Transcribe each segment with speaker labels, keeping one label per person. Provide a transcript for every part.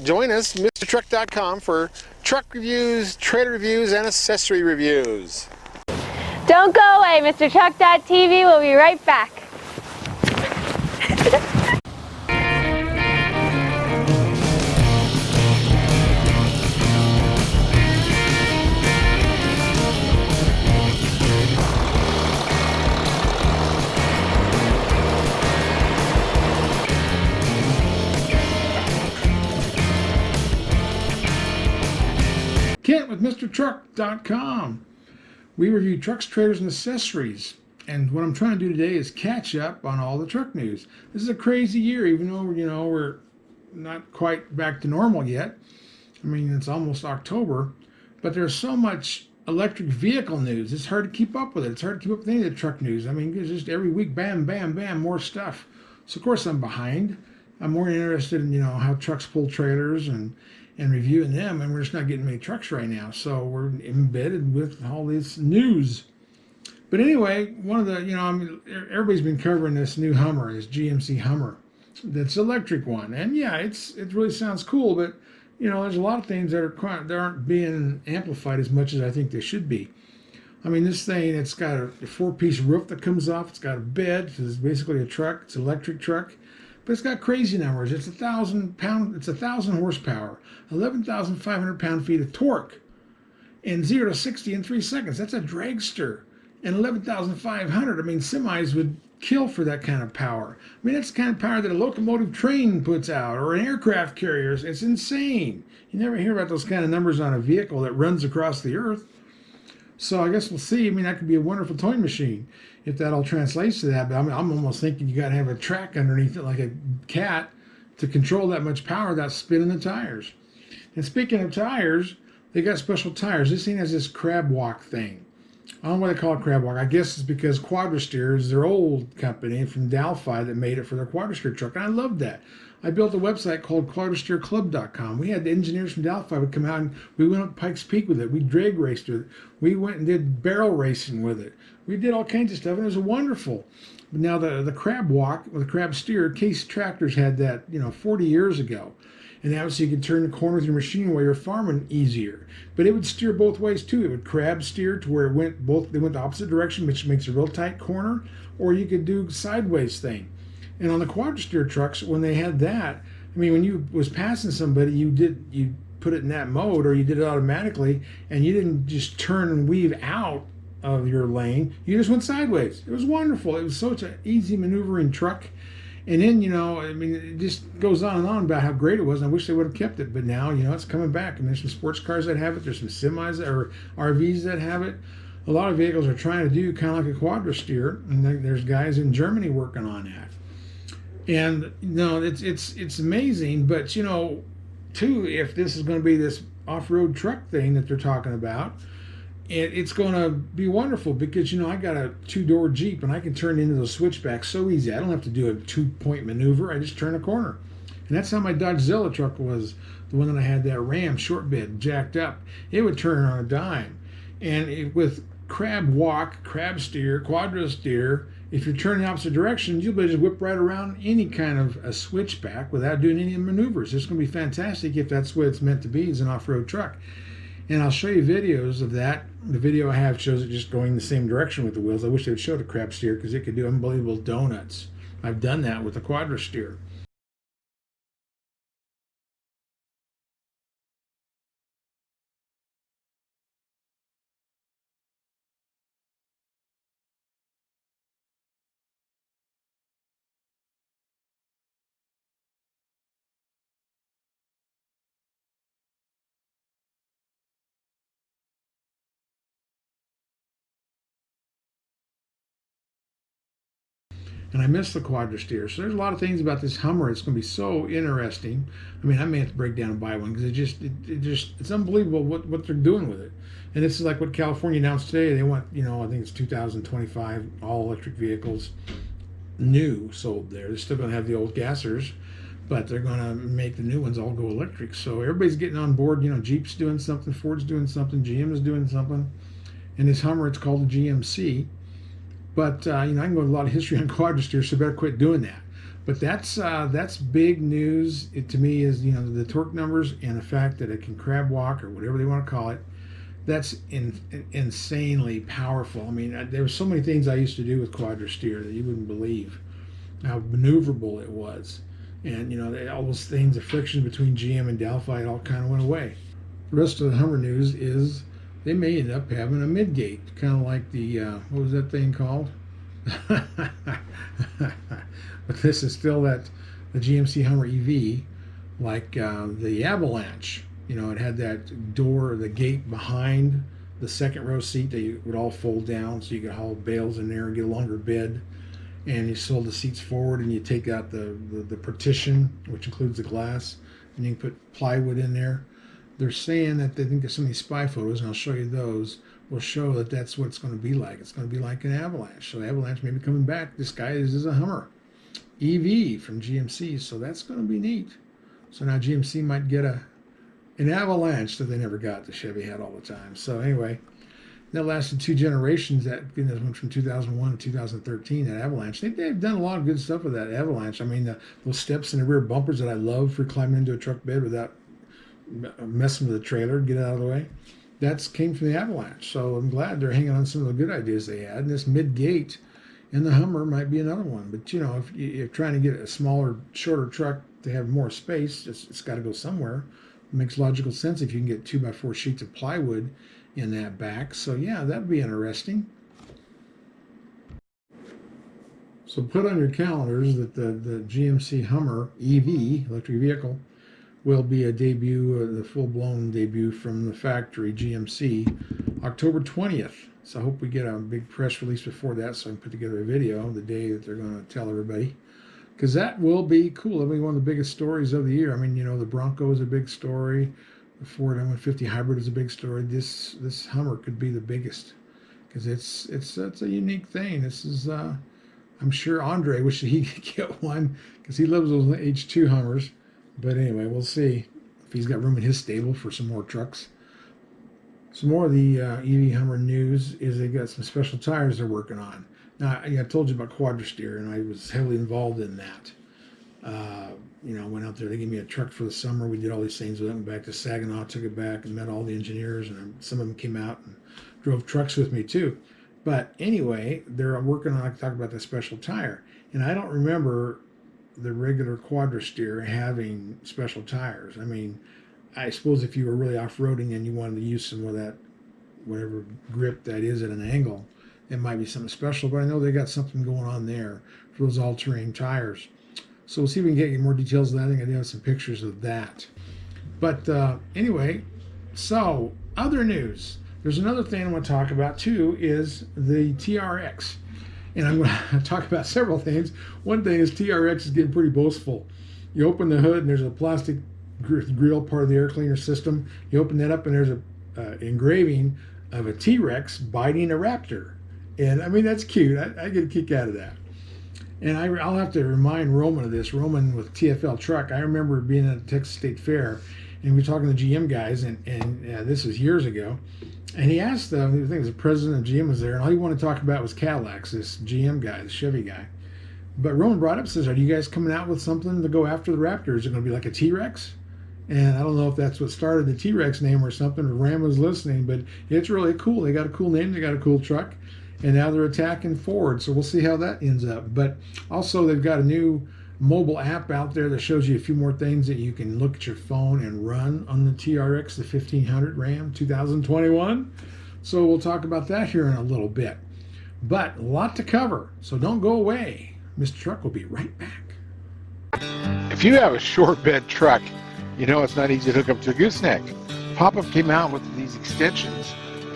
Speaker 1: Join us, MrTruck.com, for truck reviews, trailer reviews, and accessory reviews.
Speaker 2: Don't go away, MrTruck.tv. We'll be right back.
Speaker 3: Kent with MrTruck.com. We review trucks, trailers, and accessories. And what I'm trying to do today is catch up on all the truck news. This is a crazy year, even though, we're not quite back to normal yet. I mean, it's almost October, but there's so much electric vehicle news. It's hard to keep up with it. It's hard to keep up with any of the truck news. I mean, it's just every week, bam, bam, bam, more stuff. So, of course, I'm behind. I'm more interested in, how trucks pull trailers and reviewing them, and we're just not getting many trucks right now, so we're embedded with all this news. But anyway, one of the, everybody's been covering this new Hummer, this GMC Hummer, that's electric one, and yeah, it really sounds cool, but there's a lot of things that aren't being amplified as much as I think they should be. I mean, this thing, it's got a 4-piece roof that comes off. It's got a bed. It's basically a truck. It's an electric truck. But it's got crazy numbers. It's 1,000 pound. It's 1,000 horsepower, 11,500 pound-feet of torque, and 0 to 60 in 3 seconds. That's a dragster, and 11,500. I mean, semis would kill for that kind of power. I mean, that's the kind of power that a locomotive train puts out, or an aircraft carrier. It's insane. You never hear about those kind of numbers on a vehicle that runs across the earth. So I guess we'll see. I mean, that could be a wonderful towing machine if that all translates to that. But I'm almost thinking you got to have a track underneath it like a cat to control that much power without spinning the tires. And speaking of tires, they got special tires. This thing has this crab walk thing. I don't know why they call it crab walk. I guess it's because Quadrasteer is their old company from Delphi that made it for their Quadrasteer truck. And I love that. I built a website called QuadrasteerClub.com. We had the engineers from Delphi would come out, and we went up Pikes Peak with it. We drag raced with it. We went and did barrel racing with it. We did all kinds of stuff, and it was wonderful. But now the crab walk, or the crab steer, Case Tractors had that 40 years ago. And that was so you could turn the corner with your machine while you're farming easier. But it would steer both ways too. It would crab steer to where they went the opposite direction, which makes a real tight corner, or you could do sideways thing. And on the Quadrasteer trucks, when they had that, I mean, when you was passing somebody, you put it in that mode, or you did it automatically, and you didn't just turn and weave out of your lane. You just went sideways. It was wonderful. It was such an easy maneuvering truck. And then, I mean, it just goes on and on about how great it was, and I wish they would have kept it. But now, it's coming back. And there's some sports cars that have it. There's some semis or RVs that have it. A lot of vehicles are trying to do kind of like a Quadrasteer, and there's guys in Germany working on that. And it's amazing, but too, if this is going to be this off-road truck thing that they're talking about, it's going to be wonderful because I got a 2-door Jeep and I can turn into those switchbacks so easy. I don't have to do a 2-point maneuver. I just turn a corner, and that's how my Dodge Zilla truck was. The one that I had, that Ram short bed jacked up, it would turn on a dime. And with crab walk, crab steer, Quadrasteer, if you're turning the opposite direction, you'll be able to just whip right around any kind of a switchback without doing any maneuvers. It's going to be fantastic if that's what it's meant to be, as an off-road truck. And I'll show you videos of that. The video I have shows it just going the same direction with the wheels. I wish they would show the crab steer because it could do unbelievable donuts. I've done that with the Quadrasteer. And I miss the Quadrasteer. So there's a lot of things about this Hummer. It's going to be so interesting. I mean, I may have to break down and buy one because it's unbelievable what they're doing with it. And this is like what California announced today. They want, I think it's 2025 all electric vehicles new sold there. They're still going to have the old gassers, but they're going to make the new ones all go electric. So everybody's getting on board. Jeep's doing something, Ford's doing something, GM is doing something. And this Hummer, it's called a GMC. But, I can go with a lot of history on Quadrasteer, so I better quit doing that. But that's big news. It to me is, you know, the torque numbers and the fact that it can crab walk or whatever they want to call it. That's insanely powerful. I mean, there were so many things I used to do with quadra steer that you wouldn't believe how maneuverable it was. And you know, all those things, the friction between GM and Delphi, it all kind of went away. The rest of the Hummer news is they may end up having a midgate, kind of like the what was that thing called? But this is still the GMC Hummer EV, like the Avalanche. You know, it had that door, the gate behind the second row seat that you would all fold down, so you could haul bales in there and get a longer bed. And you sold the seats forward, and you take out the partition, which includes the glass, and you can put plywood in there. They're saying that they think some of these spy photos, and I'll show you those, will show that that's what it's going to be like. It's going to be like an Avalanche. So the Avalanche may be coming back. This guy is a Hummer EV from GMC, so that's going to be neat. So now GMC might get an Avalanche that they never got, the Chevy had all the time. So anyway, that lasted 2 generations. That went from 2001 to 2013. That Avalanche, they've done a lot of good stuff with that Avalanche. I mean, those steps in the rear bumpers that I love for climbing into a truck bed without messing with the trailer, get it out of the way. That came from the Avalanche. So I'm glad they're hanging on some of the good ideas they had. And this mid-gate in the Hummer might be another one. But you know, if you're trying to get a smaller, shorter truck to have more space, it's got to go somewhere. It makes logical sense if you can get 2x4 sheets of plywood in that back. So yeah, that'd be interesting. So put on your calendars that the GMC Hummer EV, electric vehicle, will be a debut, the full-blown debut from the factory, GMC, October 20th. So I hope we get a big press release before that so I can put together a video the day that they're going to tell everybody. Because that will be cool. That'll be one of the biggest stories of the year. I mean, you know, the Bronco is a big story. The Ford F-150 Hybrid is a big story. This Hummer could be the biggest because it's a unique thing. This is I'm sure Andre wishes he could get one because he loves those H2 Hummers. But anyway, we'll see if he's got room in his stable for some more trucks. Some more of the EV Hummer news is they got some special tires they're working on. Now, I told you about quadra steer, and I was heavily involved in that. You know, I went out there, they gave me a truck for the summer. We did all these things with it. Went back to Saginaw, took it back, and met all the engineers, and some of them came out and drove trucks with me too. But anyway, they're working on, I talk about the special tire. And I don't remember the regular quadra steer having special tires. I mean, I suppose if you were really off-roading and you wanted to use some of that, whatever grip that is at an angle, it might be something special, but I know they got something going on there for those all-terrain tires. So we'll see if we can get more details of that. I think I do have some pictures of that. But anyway, so other news. There's another thing I want to talk about too, is the TRX. And I'm going to talk about several things. One thing is TRX is getting pretty boastful. You open the hood and there's a plastic grill, part of the air cleaner system. You open that up and there's a engraving of a T-Rex biting a raptor. And I mean, that's cute. I get a kick out of that. And I'll have to remind Roman of this. Roman with TFL Truck. I remember being at the Texas State Fair, and we were talking to GM guys, and this was years ago. And he asked them, I think it was the president of GM was there, and all he wanted to talk about was Cadillacs, this GM guy, the Chevy guy. But Roman brought up, says, are you guys coming out with something to go after the Raptor? Is it going to be like a T-Rex? And I don't know if that's what started the T-Rex name or something, or Ram was listening, but it's really cool. They got a cool name, they got a cool truck. And now they're attacking Ford, so we'll see how that ends up. But also they've got a new mobile app out there that shows you a few more things that you can look at your phone and run on the TRX, the 1500 Ram 2021. So we'll talk about that here in a little bit. But a lot to cover, so don't go away. Mr. Truck will be right back.
Speaker 1: If you have a short bed truck, you know it's not easy to hook up to a gooseneck. Pop-Up came out with these extensions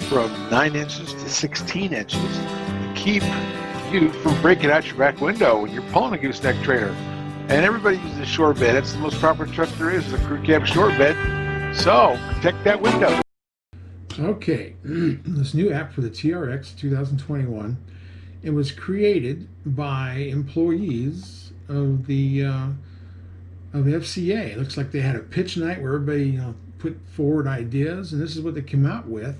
Speaker 1: from 9 inches to 16 inches to keep you from breaking out your back window when you're pulling a gooseneck trailer. And everybody uses a short bed. That's the most proper truck there is a crew cab short bed. So protect that window.
Speaker 3: Okay, this new app for the TRX 2021, it was created by employees of the FCA. It looks like they had a pitch night where everybody put forward ideas, and this is what they came out with.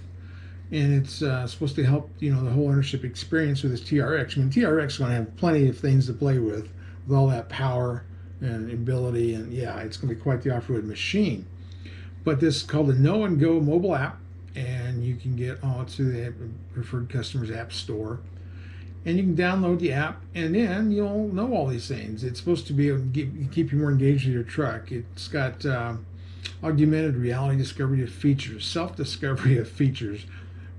Speaker 3: And it's supposed to help, the whole ownership experience with this TRX. I mean, TRX is going to have plenty of things to play with with all that power and ability. And yeah, it's going to be quite the off-road machine. But this is called the Know and Go mobile app, and you can get on to the Preferred Customers App Store. And you can download the app, and then you'll know all these things. It's supposed to be able to keep you more engaged with your truck. It's got augmented reality discovery of features, self-discovery of features,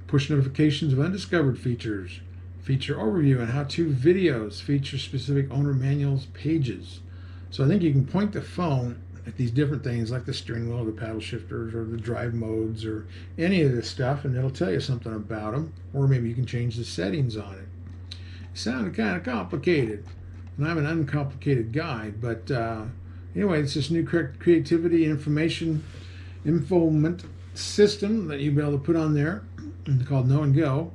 Speaker 3: push notifications of undiscovered features, feature overview and how-to videos, feature-specific owner manuals, pages. So I think you can point the phone at these different things like the steering wheel, the paddle shifters, or the drive modes, or any of this stuff, and it'll tell you something about them. Or maybe you can change the settings on it. It sounded kind of complicated, and I'm an uncomplicated guy, but anyway, it's this new creativity information infoment system that you'll be able to put on there, called Know and Go,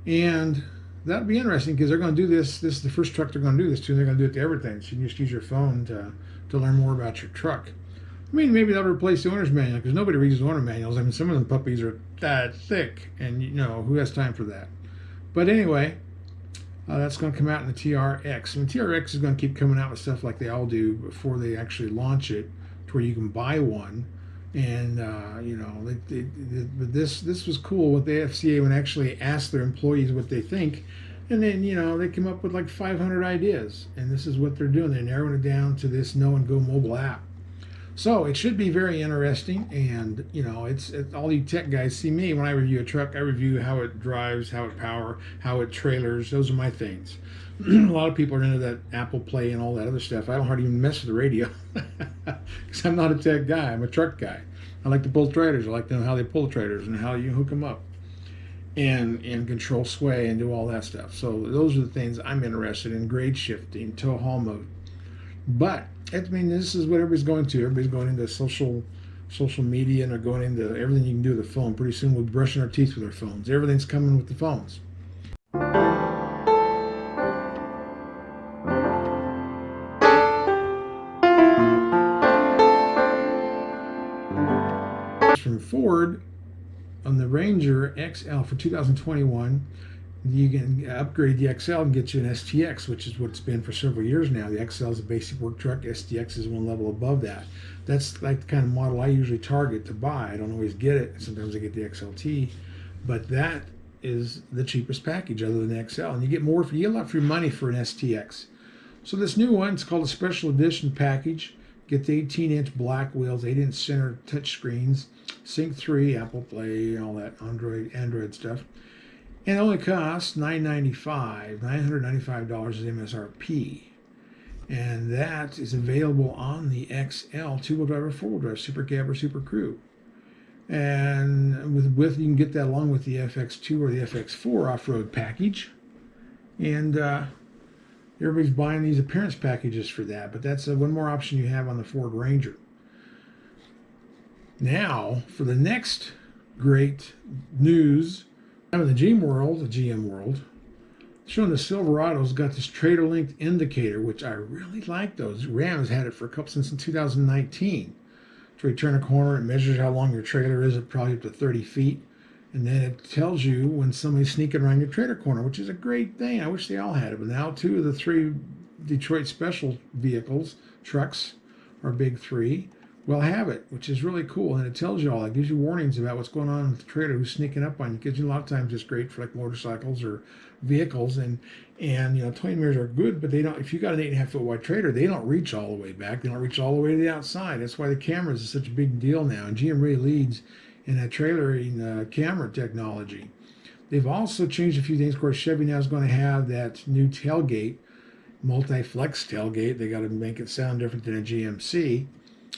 Speaker 3: and that'll be interesting because they're going to do this. This is the first truck they're going to do this to, and they're going to do it to everything. So you can just use your phone to learn more about your truck. I mean, maybe that'll replace the owner's manual because nobody reads the owner manuals. I mean, some of them puppies are that thick, and you know, who has time for that? But anyway, that's going to come out in the TRX. And the TRX is going to keep coming out with stuff like they all do before they actually launch it, to where you can buy one. And you know, but this was cool with the FCA when they actually asked their employees what they think, and then you know they came up with like 500 ideas, and this is what they're doing. They're narrowing it down to this Know and Go mobile app. So it should be very interesting, and you know, it's all you tech guys see me when I review a truck. I review how it drives, how it power, how it trailers. Those are my things. A lot of people are into that Apple Play and all that other stuff. I don't hardly even mess with the radio because I'm not a tech guy. I'm a truck guy. I like to pull trailers. I like to know how they pull trailers and how you hook them up and control sway and do all that stuff. So those are the things I'm interested in: grade shifting, tow haul mode. But I mean, this is what everybody's going to. Everybody's going into social media, and they're going into everything you can do with the phone. Pretty soon we'll be brushing our teeth with our phones. Everything's coming with the phones. From Ford on the Ranger XL for 2021. You can upgrade the XL and get you an STX, which is what it's been for several years now. The XL is a basic work truck. STX is one level above that. That's like the kind of model I usually target to buy. I don't always get it. Sometimes I get the XLT, but that is the cheapest package other than the XL. And you get a lot for your money for an STX. So this new one, it's called a special edition package. Get the 18-inch black wheels, 8-inch center touch screens, Sync 3, Apple Play, all that Android stuff. And it only costs $995 is MSRP. And that is available on the XL, two-wheel drive or four-wheel drive, Super Cab or Super Crew. And with you can get that along with the FX2 or the FX4 off-road package. And everybody's buying these appearance packages for that, but that's one more option you have on the Ford Ranger. Now, for the next great news, I'm in the GM world, showing the Silverado's got this trailer length indicator, which I really like those. Ram has had it for since 2019. So you turn a corner, it measures how long your trailer is at probably up to 30 feet. And then it tells you when somebody's sneaking around your trailer corner, which is a great thing. I wish they all had it. But now 2 of the 3 Detroit special vehicles, trucks, our big 3, will have it, which is really cool. And it tells you all. It gives you warnings about what's going on with the trailer, who's sneaking up on you. It gives you a lot of times it's great for like motorcycles or vehicles. And you know, towing mirrors are good, but they don't. If you got an 8.5 foot wide trailer, they don't reach all the way back. They don't reach all the way to the outside. That's why the cameras is such a big deal now. And GM really leads in that trailering camera technology. They've also changed a few things. Of course, Chevy now is going to have that new tailgate, multi-flex tailgate. They got to make it sound different than a GMC.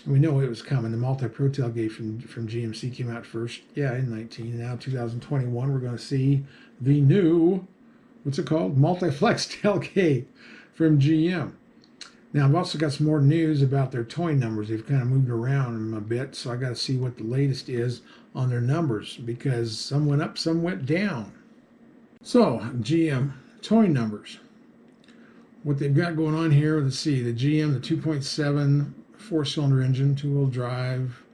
Speaker 3: And we know it was coming. The multi-pro tailgate from GMC came out first, in 19. And now 2021, we're going to see the new, what's it called? Multi-flex tailgate from GM. Now, I've also got some more news about their towing numbers. They've kind of moved around a bit, so I got to see what the latest is on their numbers, because some went up, some went down. So, GM towing numbers. What they've got going on here, let's see, the GM, the 2.7 4-cylinder engine, two-wheel drive,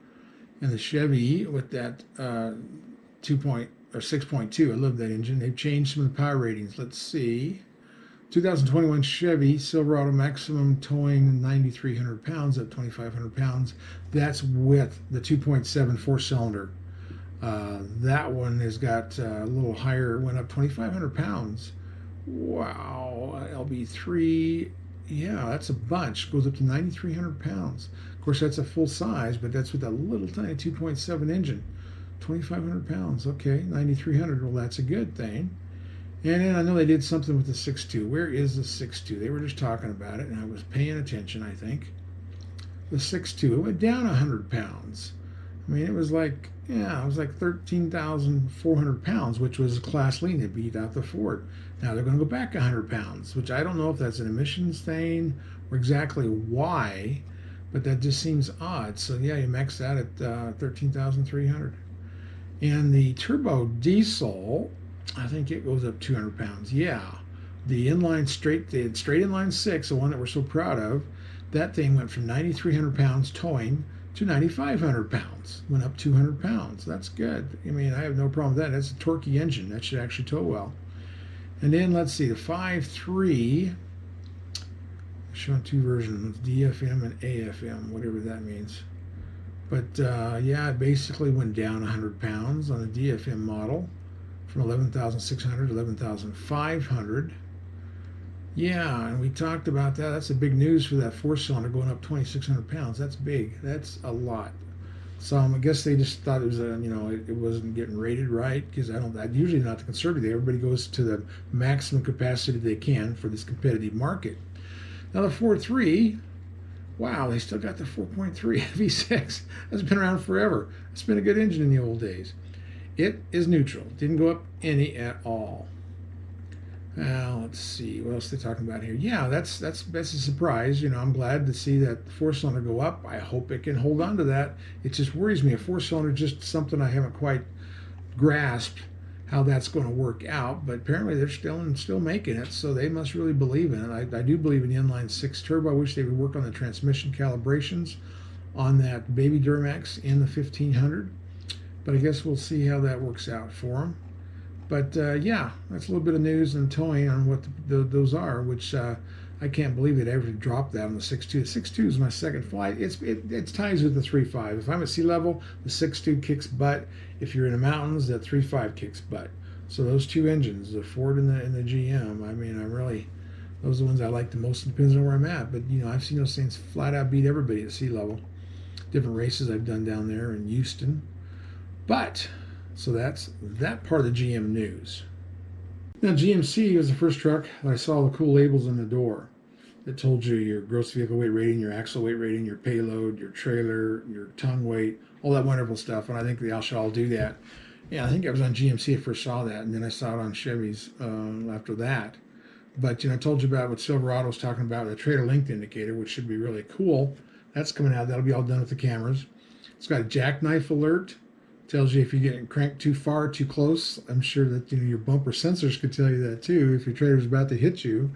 Speaker 3: and the Chevy with that 6.2. I love that engine. They've changed some of the power ratings. Let's see. 2021 Chevy Silverado maximum towing 9,300 pounds, up 2,500 pounds. That's with the 2.7 4-cylinder. That one has got a little higher, went up 2,500 pounds. Wow, LB3, yeah, that's a bunch. Goes up to 9,300 pounds. Of course, that's a full size, but that's with a little tiny 2.7 engine. 2,500 pounds, okay, 9,300, well, that's a good thing. And then I know they did something with the 6.2. Where is the 6.2? They were just talking about it, and I was paying attention, I think. The 6.2, it went down 100 pounds. I mean, it was like, yeah, it was like 13,400 pounds, which was class lean. They beat out the Ford. Now they're going to go back 100 pounds, which I don't know if that's an emissions thing or exactly why, but that just seems odd. So yeah, you maxed out at 13,300. And the turbo diesel, I think it goes up 200 pounds. Yeah, the straight inline 6, the one that we're so proud of, that thing went from 9,300 pounds towing to 9,500 pounds. Went up 200 pounds. That's good. I mean, I have no problem with that. That's a torquey engine. That should actually tow well. And then let's see, the 5.3, showing two versions, DFM and AFM, whatever that means. But yeah, it basically went down 100 pounds on the DFM model from 11,600 to 11,500. Yeah, and we talked about that. That's a big news for that 4-cylinder going up 2,600 pounds. That's big. That's a lot. So I guess they just thought it was, it wasn't getting rated right, because I'm usually not the conservative. Everybody goes to the maximum capacity they can for this competitive market. Now the 4.3, wow, they still got the 4.3 V6. That's been around forever. It's been a good engine in the old days. It is neutral. Didn't go up any at all. Now let's see what else they're talking about here. Yeah, that's a surprise. I'm glad to see that 4-cylinder go up. I hope it can hold on to that. It just worries me. A 4-cylinder, just something I haven't quite grasped how that's going to work out. But apparently they're still making it, so they must really believe in it. I do believe in the inline 6 turbo. I wish they would work on the transmission calibrations on that baby Duramax in the 1500. But I guess we'll see how that works out for them. But yeah, that's a little bit of news and towing on what those are, which I can't believe it ever dropped that on the 6.2. The 6.2 is my second flight. It ties with the 3.5. If I'm at sea level, the 6.2 kicks butt. If you're in the mountains, the 3.5 kicks butt. So those two engines, the Ford and the GM, I mean, those are the ones I like the most. It depends on where I'm at. But I've seen those things flat out beat everybody at sea level. Different races I've done down there in Houston. But so that's that part of the GM news. Now, GMC was the first truck that I saw the cool labels on the door that told you your gross vehicle weight rating, your axle weight rating, your payload, your trailer, your tongue weight, all that wonderful stuff. And I think they should all do that. Yeah, I think I was on GMC I first saw that, and then I saw it on Chevy's after that. But I told you about what Silverado was talking about, the trailer length indicator, which should be really cool. That's coming out. That'll be all done with the cameras. It's got a jackknife alert. Tells you if you're getting cranked too far, too close. I'm sure that your bumper sensors could tell you that too if your trailer's about to hit you.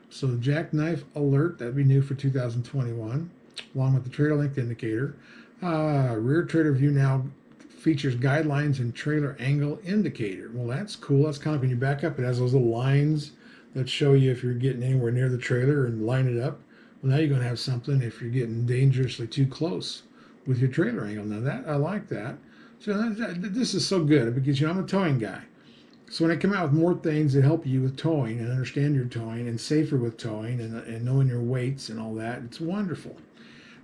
Speaker 3: So the jackknife alert, that'd be new for 2021, along with the trailer length indicator. Rear trailer view now features guidelines and trailer angle indicator. Well, that's cool. That's kind of when you back up, it has those little lines that show you if you're getting anywhere near the trailer and line it up. Well, now you're going to have something if you're getting dangerously too close with your trailer angle. Now that I like that. So this is so good because I'm a towing guy. So when I come out with more things that help you with towing and understand your towing and safer with towing and knowing your weights and all that, it's wonderful.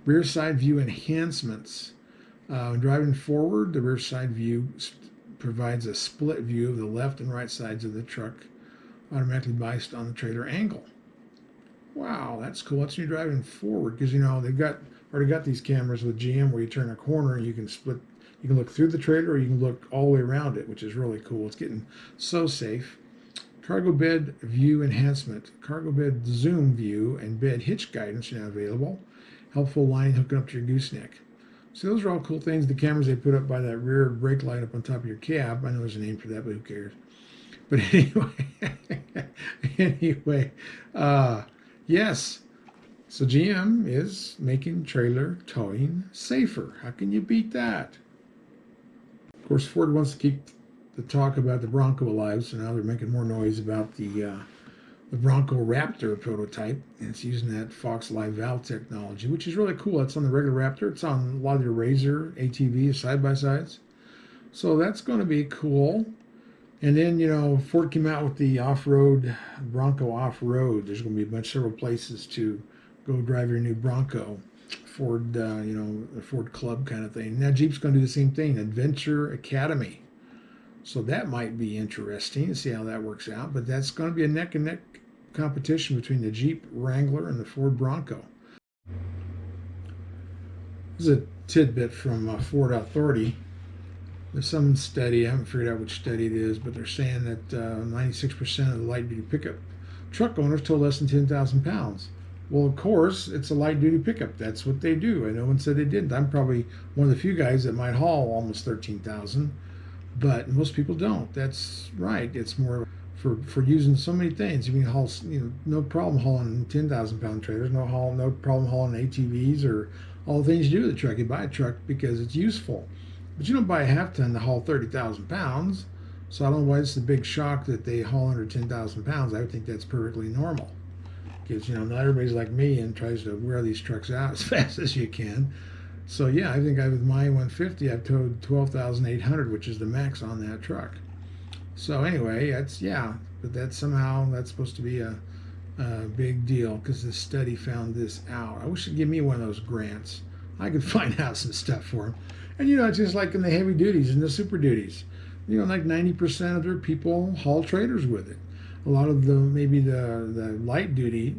Speaker 3: Rear side view enhancements. Driving forward, the rear side view provides a split view of the left and right sides of the truck, automatically based on the trailer angle. Wow, that's cool. That's when you're driving forward because they've already got these cameras with GM where you turn a corner and you can split. You can look through the trailer or you can look all the way around it, which is really cool. It's getting so safe. Cargo bed view enhancement. Cargo bed zoom view and bed hitch guidance are now available. Helpful line hooking up to your gooseneck. So those are all cool things. The cameras they put up by that rear brake light up on top of your cab. I know there's a name for that, but who cares? But anyway, yes. So GM is making trailer towing safer. How can you beat that? Of course, Ford wants to keep the talk about the Bronco alive, so now they're making more noise about the the Bronco Raptor prototype, and it's using that Fox Live valve technology, which is really cool. It's on the regular Raptor. It's on a lot of the Razor ATVs, side-by-sides. So that's going to be cool. And then, you know, Ford came out with the off-road, Bronco off-road. There's going to be several places to go drive your new Bronco. Ford, you know, the Ford Club kind of thing. Now Jeep's going to do the same thing, Adventure Academy. So that might be interesting to see how that works out. But that's going to be a neck-and-neck competition between the Jeep Wrangler and the Ford Bronco. This is a tidbit from Ford Authority. There's some study, I haven't figured out which study it is, but they're saying that 96% of the light-duty pickup truck owners tow less than 10,000 pounds. Well, of course, it's a light-duty pickup. That's what they do. And no one said they didn't. I'm probably one of the few guys that might haul almost 13,000, but most people don't. That's right. It's more for using so many things. You can haul, you know, no problem hauling 10,000-pound trailers. No problem hauling ATVs or all the things you do with a truck. You buy a truck because it's useful. But you don't buy a half-ton to haul 30,000 pounds. So I don't know why it's the big shock that they haul under 10,000 pounds. I would think that's perfectly normal. Because, you know, not everybody's like me and tries to wear these trucks out as fast as you can. So, yeah, I think with my 150, I've towed 12,800, which is the max on that truck. So, anyway, but that's supposed to be a big deal because this study found this out. I wish they'd give me one of those grants. I could find out some stuff for them. And, you know, it's just like in the heavy duties and the super duties. You know, like 90% of their people haul trailers with it. A lot of the light duty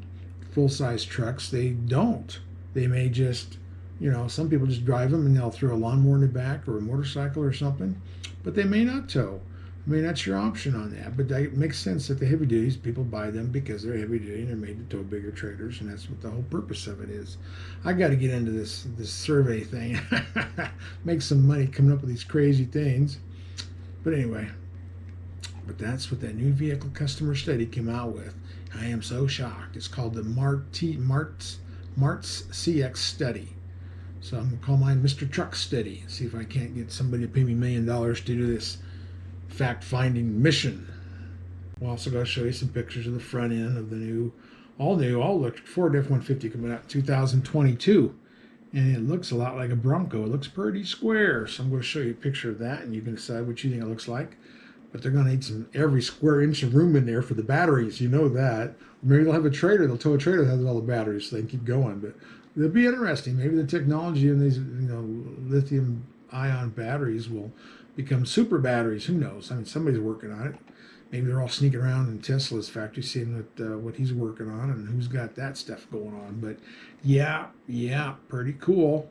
Speaker 3: full-size trucks, they don't. They may just, you know, some people just drive them and they'll throw a lawnmower in the back or a motorcycle or something, but they may not tow. I mean, that's your option on that. But it makes sense that the heavy duties, people buy them because they're heavy duty and they're made to tow bigger trailers, and that's what the whole purpose of it is. I got to get into this survey thing. Make some money coming up with these crazy things. But anyway, that's what that new vehicle customer study came out with. I am so shocked. It's called the Mart's CX study. So I'm going to call mine Mr. Truck Study. See if I can't get somebody to pay me $1 million to do this fact-finding mission. We're also going to show you some pictures of the front end of the all electric Ford F-150 coming out in 2022. And it looks a lot like a Bronco. It looks pretty square. So I'm going to show you a picture of that, and you can decide what you think it looks like. But they're going to need every square inch of room in there for the batteries. You know that. Or maybe they'll have a trailer. They'll tow a trailer that has all the batteries so they can keep going. But it'll be interesting. Maybe the technology in these, you know, lithium-ion batteries will become super batteries. Who knows? I mean, somebody's working on it. Maybe they're all sneaking around in Tesla's factory, seeing what he's working on and who's got that stuff going on. But yeah, pretty cool.